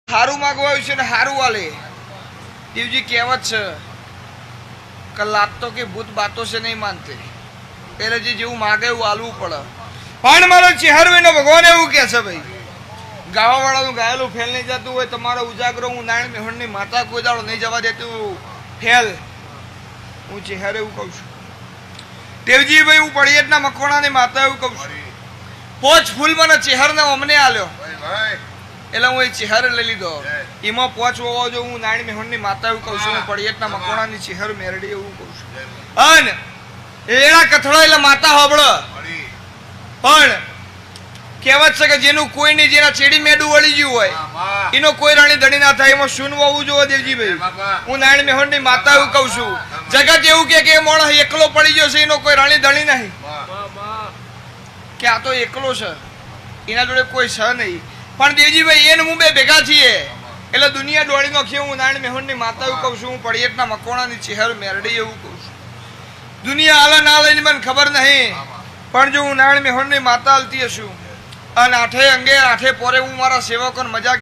હારું માગવાયું છે ને હારું વાલે દેવજી કહેવત છે કે લાત તો કે ભૂત બાતો છે નહીં માનતે એટલે જે જેવું માગે એવું આલવું પડે પણ મારો ચહેરો ભગવાન એવું કે છે ભાઈ ગાવા વાળાનું ગાયેલું ફેલ નહીં જતું હોય તમારો ઉજાગરો હું નારાયણ મેહણની માતા કોઈ દાડો નહીં જવા દેતું ફેલ હું ચહેરો એવું કહું છું દેવજી ભાઈ હું પડિયતના મકોણાની માતા એવું કહું છું પોચ ફૂલ મને ચહેરને અમને આલ્યો એટલે હું એ ચહેરો લઈ લીધો એમાં પોચ હોવો જો હું નારાયણ મેહણની માતા એવું કહું છું હું પડિયતના મકોણાની ચહેરો મેરડી એવું કહું છું અને એના કથળો એટલે માતા હોબળો પણ કહેવત છે કે જેનું કોઈ નહીં જેના ચેડી મેડું વળી ગયું હોય એનો કોઈ રાણી ધણી ના થાય એમાં શું હોવું જોઈએ દેવજીભાઈ હું નારાયણ મેહણની માતા એવું કહું છું જગત એવું કે માણસ એકલો પડી ગયો છે એનો કોઈ રાણી ધણી નહીં કે આ તો એકલો છે એના જોડે કોઈ છે નહીં પણ દેવજીભાઈ એને હું બે ભેગા છીએ એટલે દુનિયા દોડી નાખી હું નારાયણ મેહણની માતા એવું કહું છું હું પડિયતના મકોણાની ચહેર મેરડી એવું કહું છું દુનિયા હાલે ના લઈને મને ખબર નહીં પણ જો હું નારાયણ મેહણની માતા હાલતી હશું અને આઠે અંગે આઠે પોરે હું મારા સેવકોને મજા